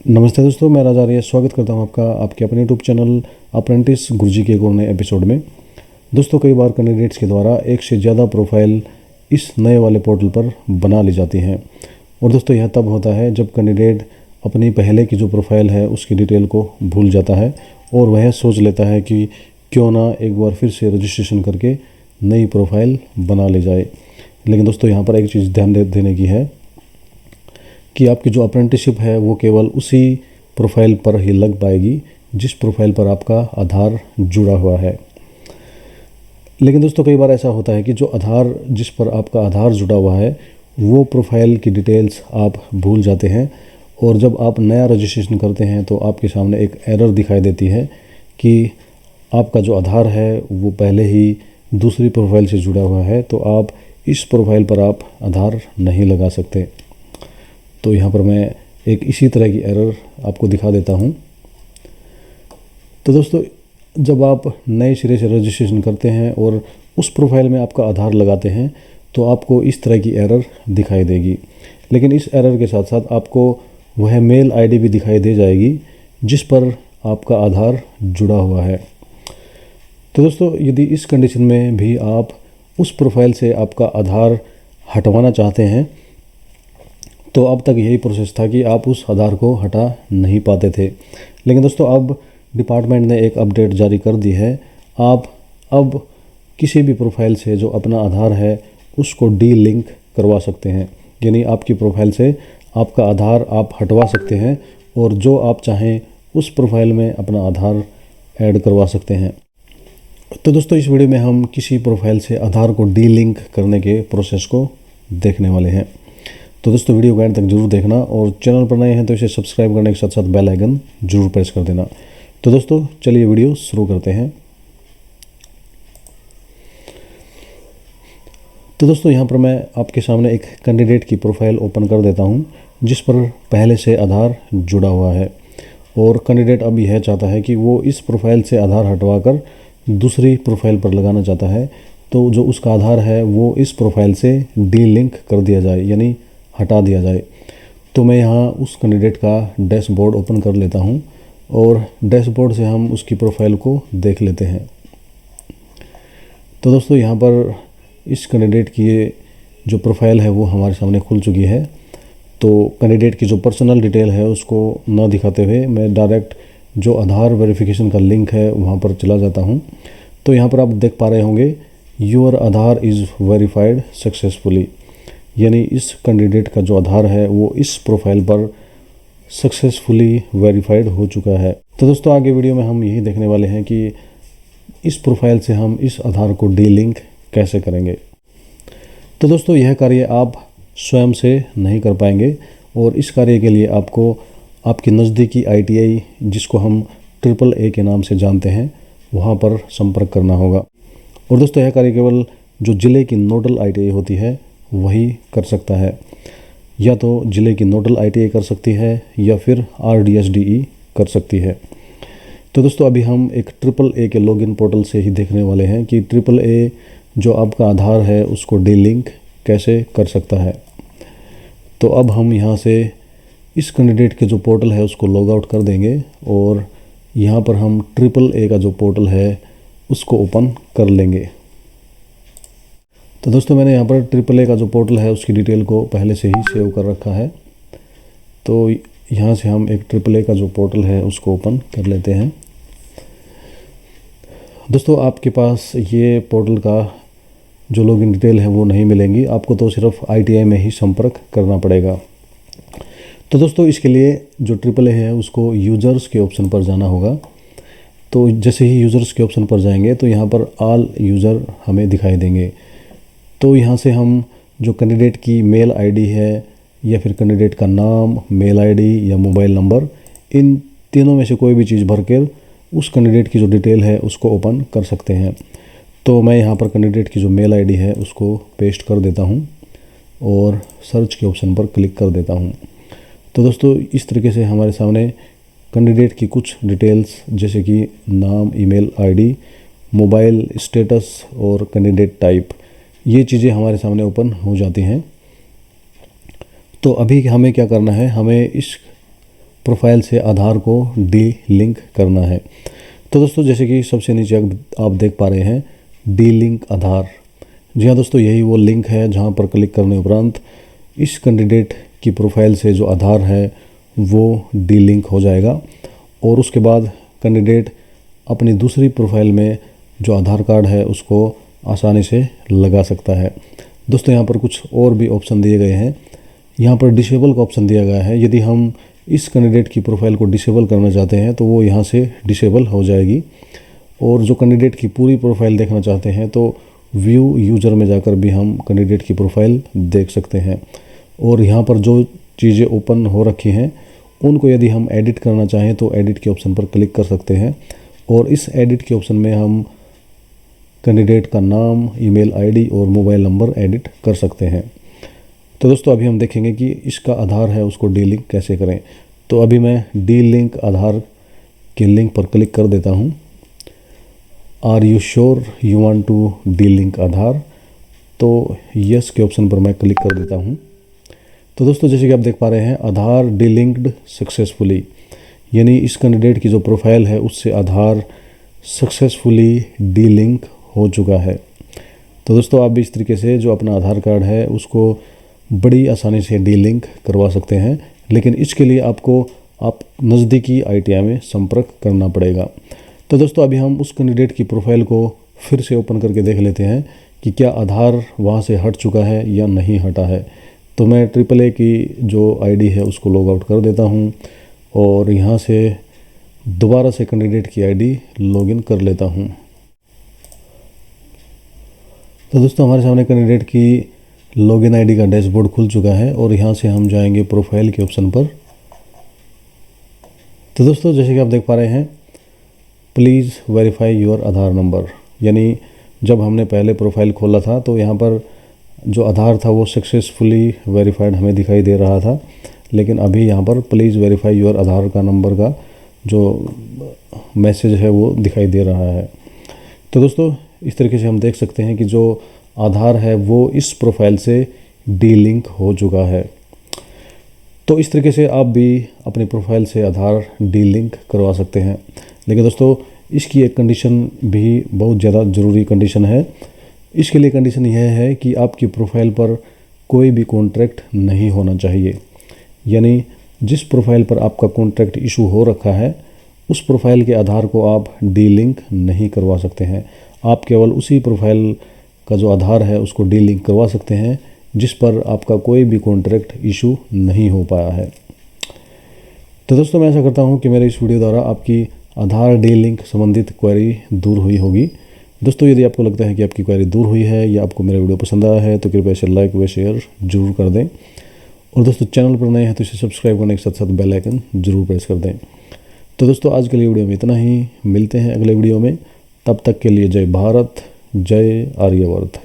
नमस्ते दोस्तों, मैं राजा आर्य स्वागत करता हूं आपका आपके अपने यूट्यूब चैनल अप्रेंटिस गुरुजी के एक और नए एपिसोड में। दोस्तों, कई बार कैंडिडेट्स के द्वारा एक से ज़्यादा प्रोफाइल इस नए वाले पोर्टल पर बना ली जाती हैं। और दोस्तों, यह तब होता है जब कैंडिडेट अपनी पहले की जो प्रोफाइल है उसकी डिटेल को भूल जाता है और वह सोच लेता है कि क्यों ना एक बार फिर से रजिस्ट्रेशन करके नई प्रोफाइल बना ली जाए। लेकिन दोस्तों, यहाँ पर एक चीज़ ध्यान देने की है कि आपकी जो अप्रेंटिसशिप है वो केवल उसी प्रोफाइल पर ही लग पाएगी जिस प्रोफाइल पर आपका आधार जुड़ा हुआ है। लेकिन दोस्तों, कई बार ऐसा होता है कि जो आधार जिस पर आपका आधार जुड़ा हुआ है वो प्रोफाइल की डिटेल्स आप भूल जाते हैं और जब आप नया रजिस्ट्रेशन करते हैं तो आपके सामने एक एरर दिखाई देती है कि आपका जो आधार है वो पहले ही दूसरी प्रोफाइल से जुड़ा हुआ है, तो आप इस प्रोफाइल पर आप आधार नहीं लगा सकते। तो यहाँ पर मैं एक इसी तरह की एरर आपको दिखा देता हूँ। तो दोस्तों, जब आप नए सिरे से रजिस्ट्रेशन करते हैं और उस प्रोफाइल में आपका आधार लगाते हैं तो आपको इस तरह की एरर दिखाई देगी। लेकिन इस एरर के साथ साथ आपको वह मेल आईडी भी दिखाई दे जाएगी जिस पर आपका आधार जुड़ा हुआ है। तो दोस्तों, यदि इस कंडीशन में भी आप उस प्रोफाइल से आपका आधार हटवाना चाहते हैं तो अब तक यही प्रोसेस था कि आप उस आधार को हटा नहीं पाते थे। लेकिन दोस्तों, अब डिपार्टमेंट ने एक अपडेट जारी कर दी है। आप अब किसी भी प्रोफाइल से जो अपना आधार है उसको डी लिंक करवा सकते हैं, यानी आपकी प्रोफाइल से आपका आधार आप हटवा सकते हैं और जो आप चाहें उस प्रोफाइल में अपना आधार ऐड करवा सकते हैं। तो दोस्तों, इस वीडियो में हम किसी प्रोफाइल से आधार को डी लिंक करने के प्रोसेस को देखने वाले हैं। तो दोस्तों, वीडियो को एंड तक जरूर देखना और चैनल पर नए हैं तो इसे सब्सक्राइब करने के साथ साथ बेल आइकन जरूर प्रेस कर देना। तो दोस्तों, चलिए वीडियो शुरू करते हैं। तो दोस्तों, यहाँ पर मैं आपके सामने एक कैंडिडेट की प्रोफाइल ओपन कर देता हूँ जिस पर पहले से आधार जुड़ा हुआ है और कैंडिडेट अब यह चाहता है कि वो इस प्रोफाइल से आधार हटवा कर दूसरी प्रोफाइल पर लगाना चाहता है। तो जो उसका आधार है वो इस प्रोफाइल से डी लिंक कर दिया जाए, यानी हटा दिया जाए। तो मैं यहाँ उस कैंडिडेट का डैशबोर्ड ओपन कर लेता हूँ और डैशबोर्ड से हम उसकी प्रोफाइल को देख लेते हैं। तो दोस्तों, यहाँ पर इस कैंडिडेट की जो प्रोफाइल है वो हमारे सामने खुल चुकी है। तो कैंडिडेट की जो पर्सनल डिटेल है उसको ना दिखाते हुए मैं डायरेक्ट जो आधार वेरिफिकेशन का लिंक है वहाँ पर चला जाता हूँ। तो यहाँ पर आप देख पा रहे होंगे, your Aadhaar is verified successfully, यानी इस कैंडिडेट का जो आधार है वो इस प्रोफाइल पर सक्सेसफुली वेरीफाइड हो चुका है। तो दोस्तों, आगे वीडियो में हम यही देखने वाले हैं कि इस प्रोफाइल से हम इस आधार को डी लिंक कैसे करेंगे। तो दोस्तों, यह कार्य आप स्वयं से नहीं कर पाएंगे और इस कार्य के लिए आपको आपकी नज़दीकी ITI, जिसको हम AAA के नाम से जानते हैं, वहाँ पर संपर्क करना होगा। और दोस्तों, यह कार्य केवल जो ज़िले की नोडल ITI होती है वही कर सकता है। या तो ज़िले की नोडल ITI कर सकती है या फिर RDSDE कर सकती है। तो दोस्तों, अभी हम एक AAA के लॉगिन पोर्टल से ही देखने वाले हैं कि AAA जो आपका आधार है उसको डी लिंक कैसे कर सकता है। तो अब हम यहाँ से इस कैंडिडेट के जो पोर्टल है उसको लॉग आउट कर देंगे और यहाँ पर हम AAA का जो पोर्टल है उसको ओपन कर लेंगे। तो दोस्तों, मैंने यहाँ पर AAA का जो पोर्टल है उसकी डिटेल को पहले से ही सेव कर रखा है। तो यहाँ से हम एक AAA का जो पोर्टल है उसको ओपन कर लेते हैं। दोस्तों, आपके पास ये पोर्टल का जो लॉगिन डिटेल है वो नहीं मिलेंगी, आपको तो सिर्फ ITI में ही संपर्क करना पड़ेगा। तो दोस्तों, इसके लिए जो AAA है उसको यूज़र्स के ऑप्शन पर जाना होगा। तो जैसे ही यूज़र्स के ऑप्शन पर जाएंगे तो यहाँ पर ऑल यूज़र हमें दिखाई देंगे। तो यहाँ से हम जो कैंडिडेट की मेल आईडी है या फिर कैंडिडेट का नाम, मेल आईडी या मोबाइल नंबर, इन तीनों में से कोई भी चीज़ भर कर उस कैंडिडेट की जो डिटेल है उसको ओपन कर सकते हैं। तो मैं यहाँ पर कैंडिडेट की जो मेल आईडी है उसको पेस्ट कर देता हूँ और सर्च के ऑप्शन पर क्लिक कर देता हूँ। तो दोस्तों, इस तरीके से हमारे सामने कैंडिडेट की कुछ डिटेल्स जैसे कि नाम, ईमेल आईडी, मोबाइल स्टेटस और कैंडिडेट टाइप, ये चीज़ें हमारे सामने ओपन हो जाती हैं। तो अभी हमें क्या करना है, हमें इस प्रोफाइल से आधार को डी लिंक करना है। तो दोस्तों जैसे कि सबसे नीचे आप देख पा रहे हैं डी लिंक आधार। जी हाँ दोस्तों, यही वो लिंक है जहाँ पर क्लिक करने उपरांत इस कैंडिडेट की प्रोफाइल से जो आधार है वो डी लिंक हो जाएगा और उसके बाद कैंडिडेट अपनी दूसरी प्रोफाइल में जो आधार कार्ड है उसको आसानी से लगा सकता है। दोस्तों यहाँ पर कुछ और भी ऑप्शन दिए गए हैं। यहाँ पर डिसेबल का ऑप्शन दिया गया है। यदि हम इस कैंडिडेट की प्रोफाइल को डिसेबल करना चाहते हैं तो वो यहाँ से डिसेबल हो जाएगी। और जो कैंडिडेट की पूरी प्रोफाइल देखना चाहते हैं तो व्यू यूज़र में जाकर भी हम कैंडिडेट की प्रोफाइल देख सकते हैं। और यहाँ पर जो चीज़ें ओपन हो रखी हैं उनको यदि हम एडिट करना चाहें तो एडिट के ऑप्शन पर क्लिक कर सकते हैं और इस एडिट के ऑप्शन में हम कैंडिडेट का नाम, ईमेल आईडी और मोबाइल नंबर एडिट कर सकते हैं। तो दोस्तों अभी हम देखेंगे कि इसका आधार है उसको डी लिंक कैसे करें। तो अभी मैं डी लिंक आधार के लिंक पर क्लिक कर देता हूँ। Are you sure you want to delink Aadhaar, तो यस के ऑप्शन पर मैं क्लिक कर देता हूँ। तो दोस्तों जैसे कि आप देख पा रहे हैं आधार डी लिंक्ड सक्सेसफुली, यानी इस कैंडिडेट की जो प्रोफाइल है उससे आधार सक्सेसफुली डी लिंक हो चुका है। तो दोस्तों आप भी इस तरीके से जो अपना आधार कार्ड है उसको बड़ी आसानी से डी लिंक करवा सकते हैं, लेकिन इसके लिए आपको नज़दीकी ITI में संपर्क करना पड़ेगा। तो दोस्तों अभी हम उस कैंडिडेट की प्रोफाइल को फिर से ओपन करके देख लेते हैं कि क्या आधार वहाँ से हट चुका है या नहीं हटा है। तो मैं AAA की जो ID है उसको लॉग आउट कर देता हूँ और यहाँ से दोबारा से कैंडिडेट की ID लॉगिन कर लेता हूँ। तो दोस्तों हमारे सामने कैंडिडेट की लॉगिन ID का डैशबोर्ड खुल चुका है और यहाँ से हम जाएंगे प्रोफाइल के ऑप्शन पर। तो दोस्तों जैसे कि आप देख पा रहे हैं please verify your Aadhaar number, यानी जब हमने पहले प्रोफाइल खोला था तो यहाँ पर जो आधार था वो सक्सेसफुली वेरीफाइड हमें दिखाई दे रहा था, लेकिन अभी यहाँ पर प्लीज़ वेरीफाई योर आधार का नंबर का जो मैसेज है वो दिखाई दे रहा है। तो दोस्तों इस तरीके से हम देख सकते हैं कि जो आधार है वो इस प्रोफाइल से डी लिंक हो चुका है। तो इस तरीके से आप भी अपनी प्रोफाइल से आधार डी लिंक करवा सकते हैं, लेकिन दोस्तों इसकी एक कंडीशन भी बहुत ज़्यादा ज़रूरी कंडीशन है। इसके लिए कंडीशन यह है कि आपकी प्रोफाइल पर कोई भी कॉन्ट्रैक्ट नहीं होना चाहिए, यानी जिस प्रोफाइल पर आपका कॉन्ट्रैक्ट इशू हो रखा है उस प्रोफाइल के आधार को आप डी लिंक नहीं करवा सकते हैं। आप केवल उसी प्रोफाइल का जो आधार है उसको डी लिंक करवा सकते हैं जिस पर आपका कोई भी कॉन्ट्रैक्ट इशू नहीं हो पाया है। तो दोस्तों मैं आशा करता हूं कि मेरे इस वीडियो द्वारा आपकी आधार डी लिंक संबंधित क्वेरी दूर हुई होगी। दोस्तों यदि आपको लगता है कि आपकी क्वेरी दूर हुई है या आपको मेरा वीडियो पसंद आया है तो कृपया इसे लाइक व शेयर जरूर कर दें। और दोस्तों चैनल पर नए हैं तो इसे सब्सक्राइब करने के साथ साथ बेल आइकन जरूर प्रेस कर दें। तो दोस्तों आज के लिए वीडियो में इतना ही, मिलते हैं अगले वीडियो में। तब तक के लिए जय भारत, जय आर्यवर्त।